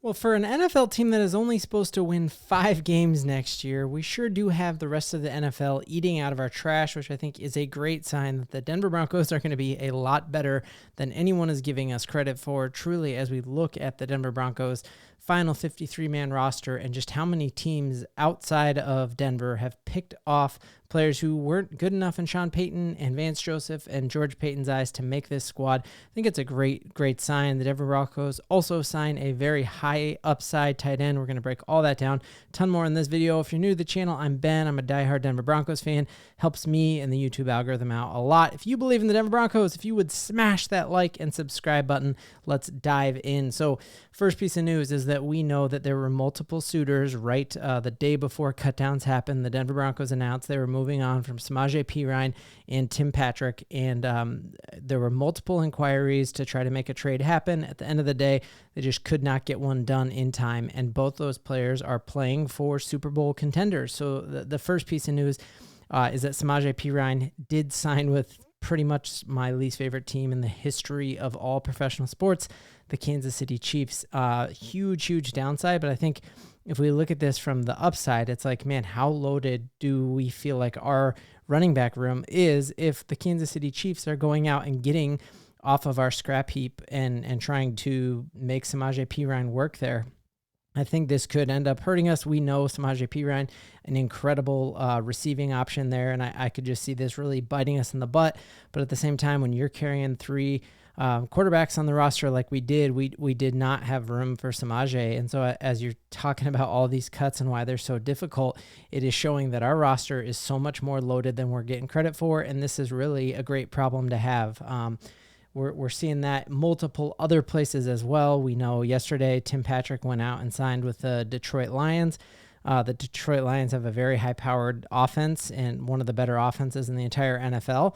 Well, for an NFL team that is only supposed to win 5 games next year, we sure do have the rest of the NFL eating out of our trash, which I think is a great sign that the Denver Broncos are going to be a lot better than anyone is giving us credit for. Truly, as we look at the Denver Broncos final 53-man roster and just how many teams outside of Denver have picked off players who weren't good enough in Sean Payton and Vance Joseph and George Payton's eyes to make this squad. I think it's a great sign. The Denver Broncos also sign a very high upside tight end. We're going to break all that down. A ton more in this video. If you're new to the channel, I'm Ben. I'm a diehard Denver Broncos fan. Helps me and the YouTube algorithm out a lot. If you believe in the Denver Broncos, if you would smash that like and subscribe button, let's dive in. So first piece of news is that we know that there were multiple suitors right the day before cutdowns happened. The Denver Broncos announced they were moving on from Samaje Perine and Tim Patrick, and there were multiple inquiries to try to make a trade happen. At the end of the day, they just could not get one done in time, and both those players are playing for Super Bowl contenders. So the first piece of news is that Samaje Perine did sign with pretty much my least favorite team in the history of all professional sports, the Kansas City Chiefs. Huge downside, but I think if we look at this from the upside, it's like, man, how loaded do we feel like our running back room is if the Kansas City Chiefs are going out and getting off of our scrap heap and trying to make Samaje Perine work there. I think this could end up hurting us. We know Samaje Perine, an incredible receiving option there, and I could just see this really biting us in the butt. But at the same time, when you're carrying 3 quarterbacks on the roster like we did not have room for Samaje. And so as you're talking about all these cuts and why they're so difficult, it is showing that our roster is so much more loaded than we're getting credit for, and this is really a great problem to have. We're seeing that multiple other places as well. We know yesterday Tim Patrick went out and signed with the Detroit Lions. The Detroit Lions have a very high-powered offense and one of the better offenses in the entire NFL.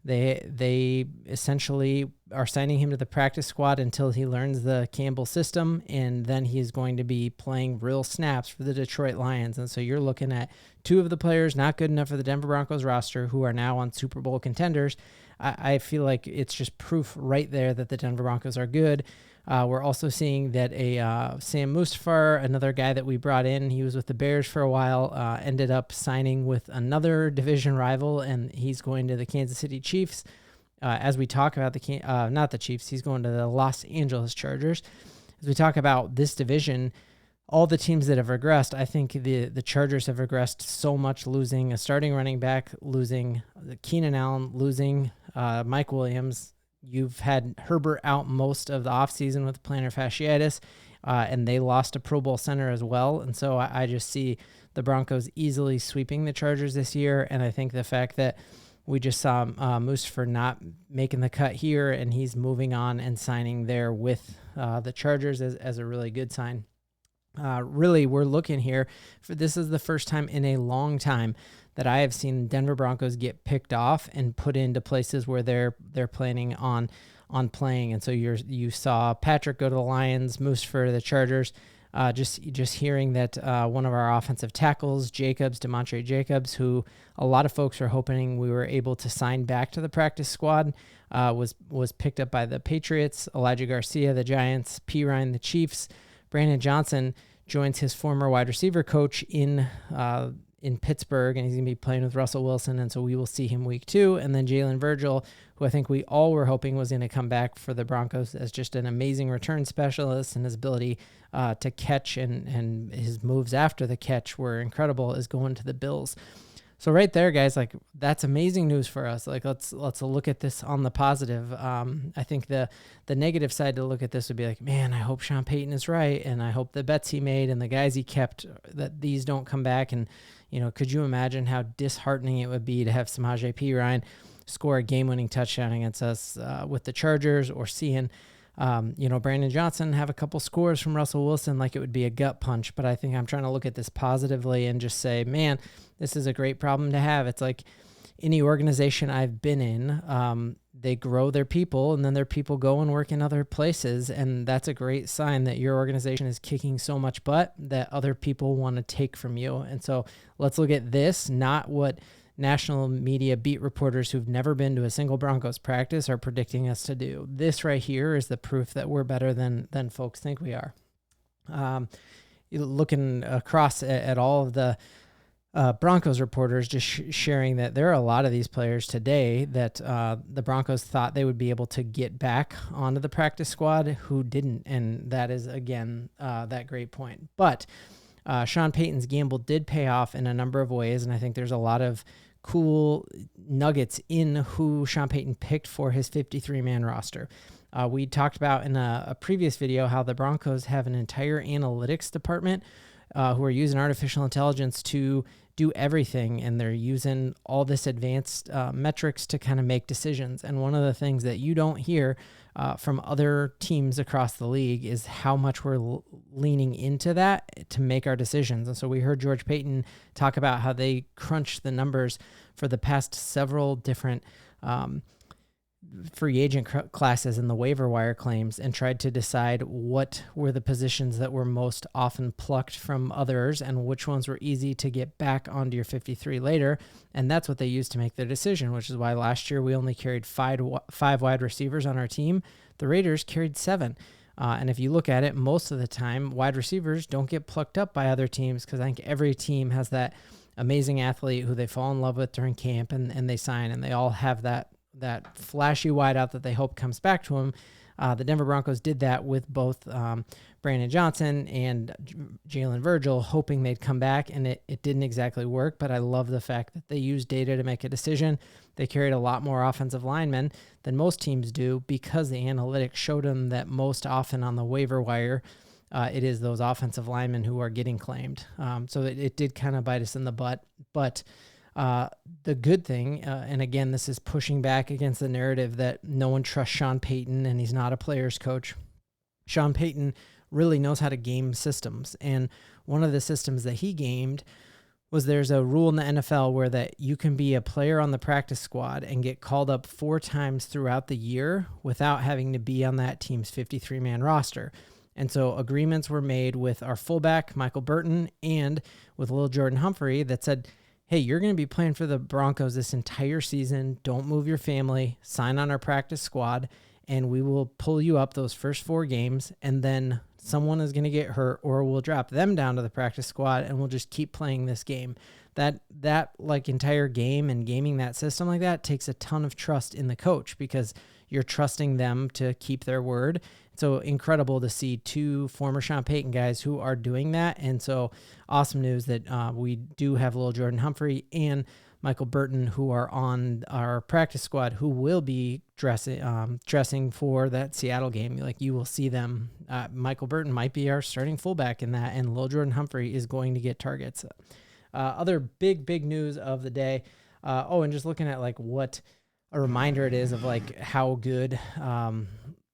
They essentially are signing him to the practice squad until he learns the Campbell system, and then he's going to be playing real snaps for the Detroit Lions. And so you're looking at 2 of the players not good enough for the Denver Broncos roster who are now on Super Bowl contenders. I feel like it's just proof right there that the Denver Broncos are good. We're also seeing that Sam Mustafar, another guy that we brought in, he was with the Bears for a while, ended up signing with another division rival, and he's going to the Kansas City Chiefs. As we talk about not the Chiefs, he's going to the Los Angeles Chargers. As we talk about this division, all the teams that have regressed, I think the Chargers have regressed so much, losing a starting running back, losing Keenan Allen, losing Mike Williams. You've had Herbert out most of the offseason with plantar fasciitis, and they lost a Pro Bowl center as well. And so I just see the Broncos easily sweeping the Chargers this year, and I think the fact that we just saw Mustapher not making the cut here, and he's moving on and signing there with the Chargers as a really good sign. Really, we're looking here for this is the first time in a long time that I have seen Denver Broncos get picked off and put into places where they're planning on playing. And so you saw Patrick go to the Lions, Mustapher to the Chargers. Just hearing that one of our offensive tackles, Demontre Jacobs, who a lot of folks are hoping we were able to sign back to the practice squad, was picked up by the Patriots. Elijah Garcia, the Giants. Perine, the Chiefs. Brandon Johnson joins his former wide receiver coach in Pittsburgh, and he's going to be playing with Russell Wilson, and so we will see him week 2. And then Jalen Virgil, who I think we all were hoping was going to come back for the Broncos as just an amazing return specialist, and his ability to catch and his moves after the catch were incredible, is going to the Bills. So right there, guys, like that's amazing news for us. Like let's look at this on the positive. I think the negative side to look at this would be like, man, I hope Sean Payton is right, and I hope the bets he made and the guys he kept, that these don't come back. And could you imagine how disheartening it would be to have Samaje Perine score a game-winning touchdown against us with the Chargers, or seeing Brandon Johnson have a couple scores from Russell Wilson? Like, it would be a gut punch. But I think I'm trying to look at this positively and just say, man, this is a great problem to have. It's like any organization I've been in, they grow their people, and then their people go and work in other places. And that's a great sign that your organization is kicking so much butt that other people want to take from you. And so let's look at this, not what national media beat reporters who've never been to a single Broncos practice are predicting us to do. This right here is the proof that we're better than folks think we are. Looking across at all of the Broncos reporters just sharing that there are a lot of these players today that the Broncos thought they would be able to get back onto the practice squad who didn't. And that is, again, that great point. But Sean Payton's gamble did pay off in a number of ways. And I think there's a lot of cool nuggets in who Sean Payton picked for his 53-man roster. We talked about in a previous video how the Broncos have an entire analytics department who are using artificial intelligence to do everything, and they're using all this advanced metrics to kind of make decisions. And one of the things that you don't hear from other teams across the league is how much we're leaning into that to make our decisions. And so we heard George Payton talk about how they crunched the numbers for the past several different free agent classes and the waiver wire claims and tried to decide what were the positions that were most often plucked from others and which ones were easy to get back onto your 53 later. And that's what they used to make their decision, which is why last year we only carried five wide receivers on our team. The Raiders carried 7. And if you look at it, most of the time, wide receivers don't get plucked up by other teams because I think every team has that amazing athlete who they fall in love with during camp and they sign, and they all have that flashy wideout that they hope comes back to him. The Denver Broncos did that with both Brandon Johnson and Jalen Virgil, hoping they'd come back, and it didn't exactly work, but I love the fact that they used data to make a decision. They carried a lot more offensive linemen than most teams do because the analytics showed them that most often on the waiver wire, it is those offensive linemen who are getting claimed. So it did kind of bite us in the butt, but the good thing, and again, this is pushing back against the narrative that no one trusts Sean Payton and he's not a player's coach. Sean Payton really knows how to game systems. And one of the systems that he gamed was there's a rule in the NFL where that you can be a player on the practice squad and get called up 4 times throughout the year without having to be on that team's 53-man roster. And so agreements were made with our fullback, Michael Burton, and with Lil Jordan Humphrey that said, hey, you're going to be playing for the Broncos this entire season. Don't move your family. Sign on our practice squad, and we will pull you up those first 4 games, and then someone is going to get hurt, or we'll drop them down to the practice squad, and we'll just keep playing this game. That like entire game and gaming that system like that takes a ton of trust in the coach because you're trusting them to keep their word. So incredible to see 2 former Sean Payton guys who are doing that. And so awesome news that we do have Lil Jordan Humphrey and Michael Burton who are on our practice squad who will be dressing for that Seattle game. Like you will see them. Michael Burton might be our starting fullback in that, and Lil Jordan Humphrey is going to get targets. Other big news of the day. And just looking at like what a reminder it is of like how good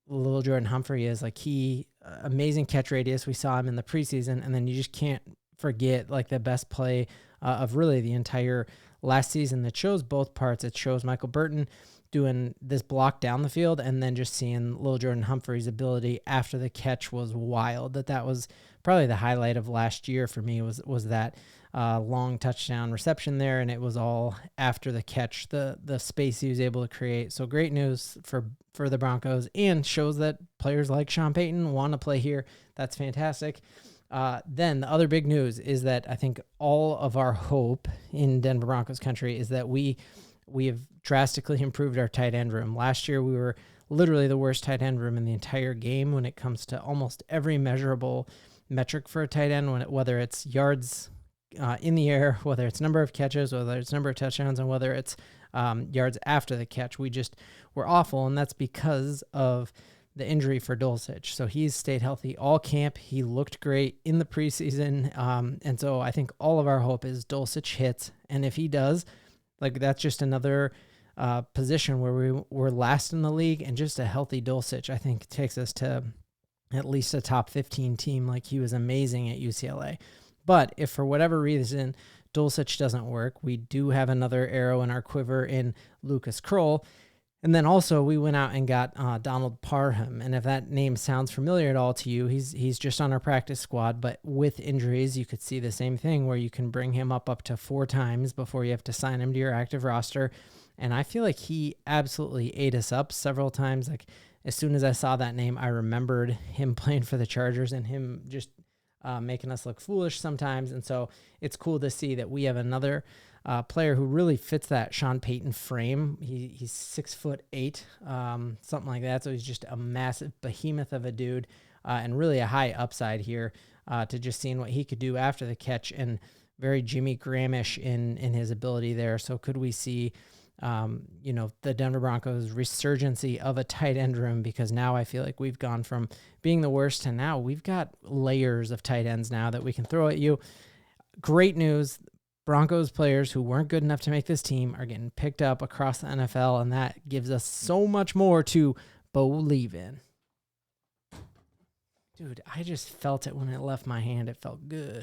Lil Jordan Humphrey is. Like he amazing catch radius. We saw him in the preseason, and then you just can't forget like the best play of really the entire last season that shows both parts. It shows Michael Burton doing this block down the field, and then just seeing Lil Jordan Humphrey's ability after the catch was wild. That was probably the highlight of last year for me was that long touchdown reception there, and it was all after the catch, the space he was able to create. So great news for the Broncos, and shows that players like Sean Payton want to play here. That's fantastic. Then the other big news is that I think all of our hope in Denver Broncos country is that we have drastically improved our tight end room. Last year, we were literally the worst tight end room in the entire game when it comes to almost every measurable metric for a tight end, whether it's yards in the air, whether it's number of catches, whether it's number of touchdowns, and whether it's yards after the catch. We're awful, and that's because of the injury for Dulcich. So he's stayed healthy all camp. He looked great in the preseason. And so I think all of our hope is Dulcich hits. And if he does, like that's just another position where we're last in the league, and just a healthy Dulcich, I think, takes us to at least a top 15 team. Like he was amazing at UCLA. But if for whatever reason Dulcich doesn't work, we do have another arrow in our quiver in Lucas Kroll. And then also we went out and got Donald Parham. And if that name sounds familiar at all to you, he's just on our practice squad. But with injuries, you could see the same thing where you can bring him up to 4 times before you have to sign him to your active roster. And I feel like he absolutely ate us up several times. Like as soon as I saw that name, I remembered him playing for the Chargers and him just making us look foolish sometimes. And so it's cool to see that we have another player who really fits that Sean Payton frame. He's 6'8", something like that. So he's just a massive behemoth of a dude, and really a high upside here, to just seeing what he could do after the catch, and very Jimmy Graham-ish in his ability there. So could we see, the Denver Broncos resurgency of a tight end room? Because now I feel like we've gone from being the worst to now we've got layers of tight ends now that we can throw at you. Great news. Broncos players who weren't good enough to make this team are getting picked up across the NFL, and that gives us so much more to believe in. Dude, I just felt it when it left my hand. It felt good.